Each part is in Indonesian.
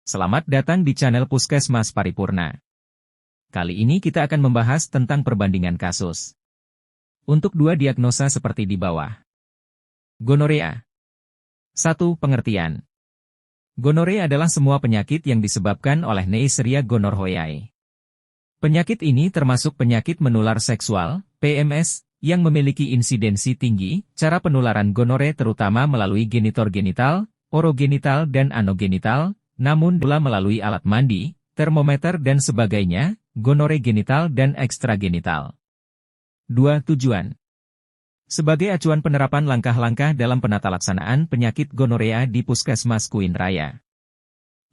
Selamat datang di channel Puskesmas Paripurna. Kali ini kita akan membahas tentang perbandingan kasus. Untuk dua diagnosa seperti di bawah. Gonorea. 1. Pengertian. Gonorea adalah semua penyakit yang disebabkan oleh Neisseria gonorrhoeae. Penyakit ini termasuk penyakit menular seksual, PMS, yang memiliki insidensi tinggi. Cara penularan gonore terutama melalui genitor-genital, orogenital dan anogenital, namun pula melalui alat mandi, termometer dan sebagainya, gonore genital dan ekstragenital. 2. Tujuan. Sebagai acuan penerapan langkah-langkah dalam penatalaksanaan penyakit gonorea di Puskesmas Kuin Raya.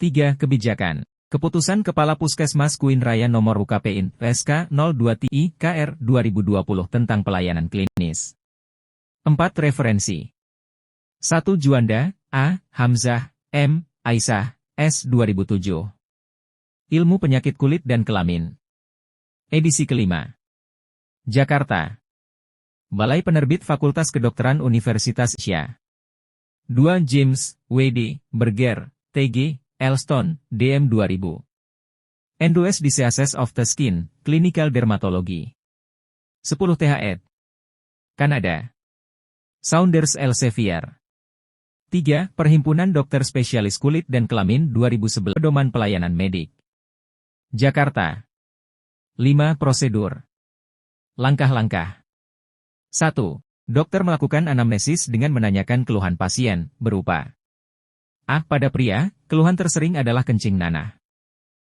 3. Kebijakan. Keputusan Kepala Puskesmas Kuin Raya Nomor UKPIN PSK 02-TI-KR 2020 tentang pelayanan klinis. 4. Referensi. 1. Juanda, A. Hamzah, M. Aisyah, S. 2007. Ilmu Penyakit Kulit dan Kelamin. Edisi kelima. Jakarta. Balai Penerbit Fakultas Kedokteran Universitas Indonesia. 2. James, W.D., Berger, T.G., Elston, DM 2000. Endless Diseases of the Skin, Clinical Dermatology. 10. THED. Kanada. Saunders Elsevier. 3. Perhimpunan Dokter Spesialis Kulit dan Kelamin 2011. Pedoman Pelayanan Medik. Jakarta. 5. Prosedur. Langkah-langkah. 1. Dokter melakukan anamnesis dengan menanyakan keluhan pasien, berupa A. Pada pria, keluhan tersering adalah kencing nanah.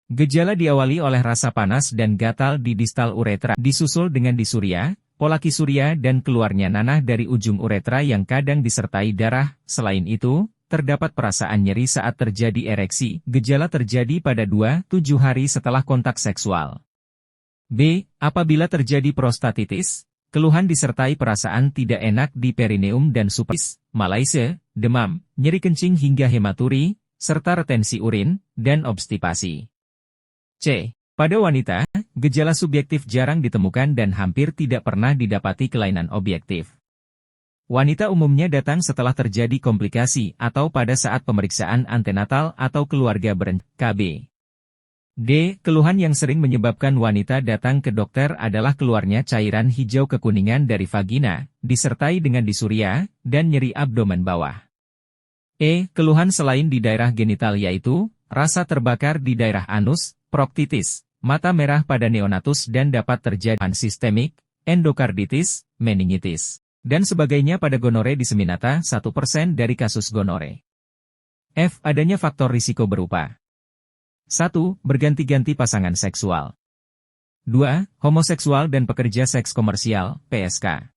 Gejala diawali oleh rasa panas dan gatal di distal uretra, disusul dengan disuria, polakisuria dan keluarnya nanah dari ujung uretra yang kadang disertai darah. Selain itu, terdapat perasaan nyeri saat terjadi ereksi. Gejala terjadi pada 2-7 hari setelah kontak seksual. B. Apabila terjadi prostatitis, keluhan disertai perasaan tidak enak di perineum dan supis, malaise, demam, nyeri kencing hingga hematuri, serta retensi urin, dan obstipasi. C. Pada wanita, gejala subjektif jarang ditemukan dan hampir tidak pernah didapati kelainan objektif. Wanita umumnya datang setelah terjadi komplikasi atau pada saat pemeriksaan antenatal atau keluarga berencana. KB. D. Keluhan yang sering menyebabkan wanita datang ke dokter adalah keluarnya cairan hijau kekuningan dari vagina, disertai dengan disuria, dan nyeri abdomen bawah. E. Keluhan selain di daerah genital yaitu, rasa terbakar di daerah anus, proktitis, mata merah pada neonatus dan dapat terjadi sistemik, endokarditis, meningitis, dan sebagainya pada gonore diseminata 1% dari kasus gonore. F. Adanya faktor risiko berupa 1. Berganti-ganti pasangan seksual. 2. Homoseksual dan pekerja seks komersial, PSK.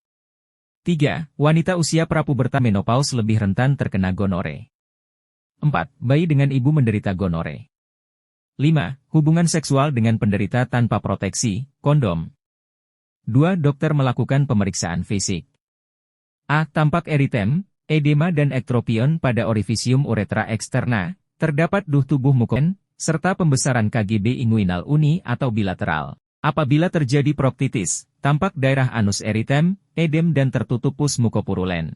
3. Wanita usia prapuberta menopause lebih rentan terkena gonore. 4. Bayi dengan ibu menderita gonore. 5. Hubungan seksual dengan penderita tanpa proteksi, kondom. 2. Dokter melakukan pemeriksaan fisik. A. Tampak eritem, edema dan ektropion pada orifisium uretra eksterna, terdapat duh tubuh mukosa, serta pembesaran KGB inguinal uni atau bilateral. Apabila terjadi proktitis, tampak daerah anus eritem, edem dan tertutup pus mukopurulen.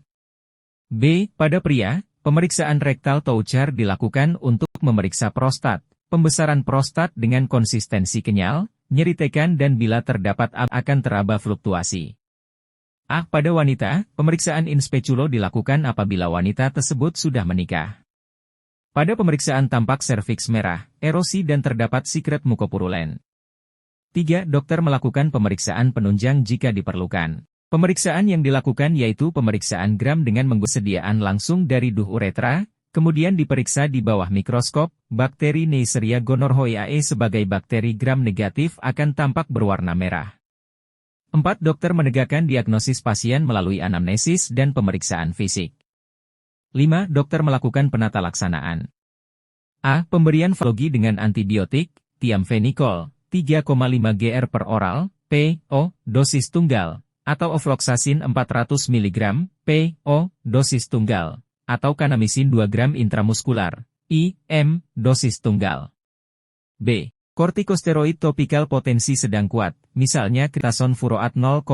B. Pada pria, pemeriksaan rektal toucher dilakukan untuk memeriksa prostat. Pembesaran prostat dengan konsistensi kenyal, nyeri tekan dan bila terdapat akan teraba fluktuasi. A. Pada wanita, pemeriksaan in speculo dilakukan apabila wanita tersebut sudah menikah. Pada pemeriksaan tampak serviks merah, erosi dan terdapat sikret mukopurulen. 3. Dokter melakukan pemeriksaan penunjang jika diperlukan. Pemeriksaan yang dilakukan yaitu pemeriksaan gram dengan menggunakan sediaan langsung dari duh uretra, kemudian diperiksa di bawah mikroskop. Bakteri Neisseria gonorrhoeae sebagai bakteri gram negatif akan tampak berwarna merah. 4. Dokter menegakkan diagnosis pasien melalui anamnesis dan pemeriksaan fisik. 5. Dokter melakukan penatalaksanaan. A. Pemberian falogi dengan antibiotik, tiamfenicol, 3,5 gr per oral, P.O. dosis tunggal, atau ofloxacin 400 mg, P.O. dosis tunggal, atau kanamisin 2 gram intramuskular, I.M. dosis tunggal. B. Kortikosteroid topikal potensi sedang kuat, misalnya kritason furoat 0,1%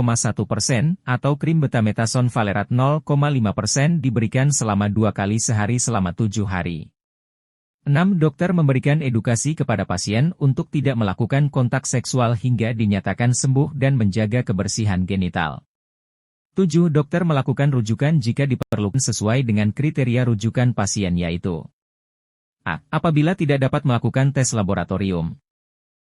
atau krim betametason valerat 0,5% diberikan selama 2 kali sehari selama 7 hari. 6. Dokter memberikan edukasi kepada pasien untuk tidak melakukan kontak seksual hingga dinyatakan sembuh dan menjaga kebersihan genital. 7. Dokter melakukan rujukan jika diperlukan sesuai dengan kriteria rujukan pasien yaitu A. Apabila tidak dapat melakukan tes laboratorium.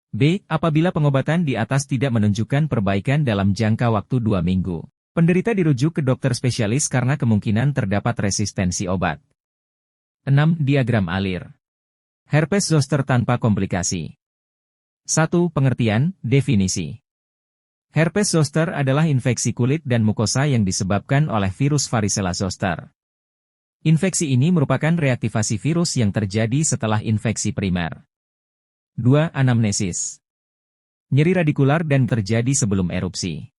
B. Apabila pengobatan di atas tidak menunjukkan perbaikan dalam jangka waktu 2 minggu. Penderita dirujuk ke dokter spesialis karena kemungkinan terdapat resistensi obat. 6. Diagram alir. Herpes zoster tanpa komplikasi. 1. Pengertian, definisi. Herpes zoster adalah infeksi kulit dan mukosa yang disebabkan oleh virus varicella zoster. Infeksi ini merupakan reaktivasi virus yang terjadi setelah infeksi primer. 2. Anamnesis. Nyeri radikular dan terjadi sebelum erupsi.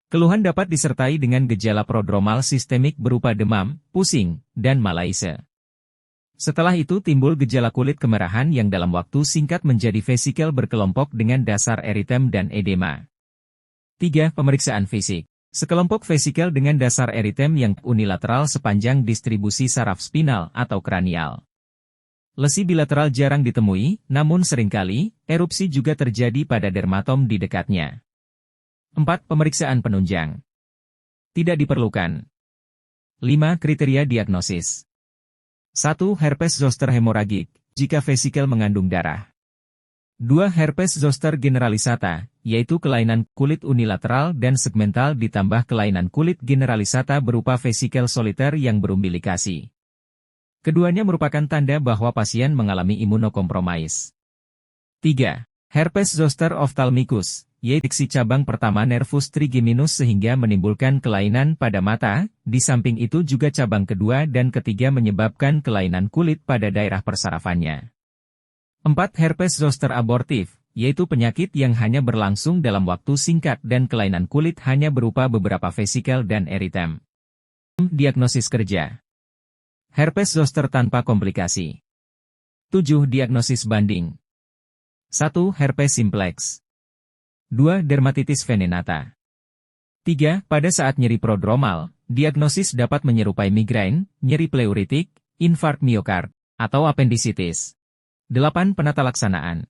Keluhan dapat disertai dengan gejala prodromal sistemik berupa demam, pusing, dan malaise. Setelah itu timbul gejala kulit kemerahan yang dalam waktu singkat menjadi vesikel berkelompok dengan dasar eritem dan edema. 3. Pemeriksaan fisik. Sekelompok vesikel dengan dasar eritem yang unilateral sepanjang distribusi saraf spinal atau kranial. Lesi bilateral jarang ditemui, namun seringkali, erupsi juga terjadi pada dermatom di dekatnya. 4. Pemeriksaan penunjang. Tidak diperlukan. 5. Kriteria diagnosis. 1. Herpes zoster hemoragik, jika vesikel mengandung darah. 2. Herpes zoster generalisata, yaitu kelainan kulit unilateral dan segmental ditambah kelainan kulit generalisata berupa vesikel soliter yang berumbilikasi. Keduanya merupakan tanda bahwa pasien mengalami imunokompromis. 3. Herpes zoster ophthalmicus, yaitu cabang pertama nervus trigeminus sehingga menimbulkan kelainan pada mata, di samping itu juga cabang kedua dan ketiga menyebabkan kelainan kulit pada daerah persarafannya. 4. Herpes zoster abortif, yaitu penyakit yang hanya berlangsung dalam waktu singkat dan kelainan kulit hanya berupa beberapa vesikel dan eritem. Diagnosis kerja. Herpes zoster tanpa komplikasi. 7. Diagnosis banding. 1. Herpes simplex. 2. Dermatitis venenata. 3. Pada saat nyeri prodromal, diagnosis dapat menyerupai migrain, nyeri pleuritik, infark miokard, atau apendisitis. 8. Penata laksanaan.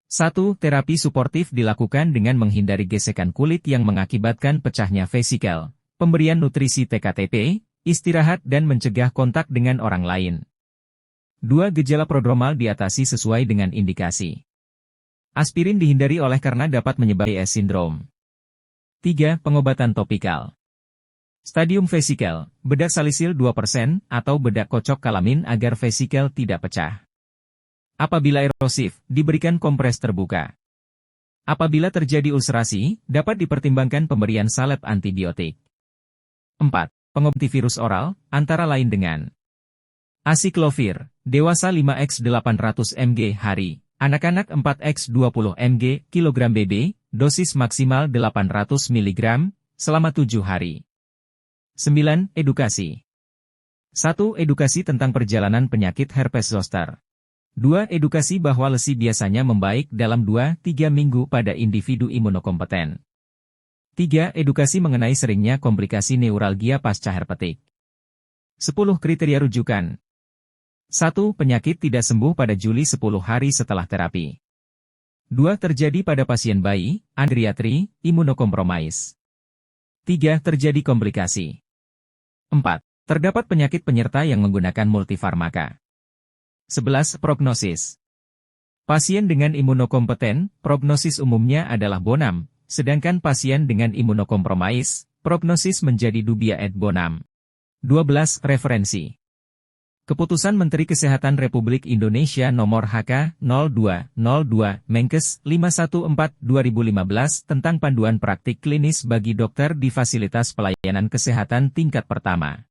1. Terapi suportif dilakukan dengan menghindari gesekan kulit yang mengakibatkan pecahnya vesikel, pemberian nutrisi TKTP, istirahat dan mencegah kontak dengan orang lain. 2. Gejala prodromal diatasi sesuai dengan indikasi. Aspirin dihindari oleh karena dapat menyebabkan IS sindrom. 3. Pengobatan topikal. Stadium vesikel, bedak salisil 2% atau bedak kocok kalamin agar vesikel tidak pecah. Apabila erosif, diberikan kompres terbuka. Apabila terjadi ulcerasi, dapat dipertimbangkan pemberian salep antibiotik. 4. Pengobatan virus oral, antara lain dengan aciclovir, dewasa 5x800 mg hari, anak-anak 4x20 mg kilogram BB, dosis maksimal 800 mg, selama 7 hari. 9. Edukasi. 1. Edukasi tentang perjalanan penyakit herpes zoster. 2. Edukasi bahwa lesi biasanya membaik dalam 2-3 minggu pada individu imunokompeten. 3. Edukasi mengenai seringnya komplikasi neuralgia pasca herpetik. 10. Kriteria rujukan. 1. Penyakit tidak sembuh pada Juli 10 hari setelah terapi. 2. Terjadi pada pasien bayi, andriatri, imunokompromis. 3. Terjadi komplikasi. 4. Terdapat penyakit penyerta yang menggunakan multifarmaka. 11. Prognosis. Pasien dengan imunokompeten, prognosis umumnya adalah bonam, sedangkan pasien dengan imunokompromis, prognosis menjadi dubia et bonam. 12. Referensi. Keputusan Menteri Kesehatan Republik Indonesia Nomor HK-02-02, Menkes 514/2015 tentang panduan praktik klinis bagi dokter di fasilitas pelayanan kesehatan tingkat pertama.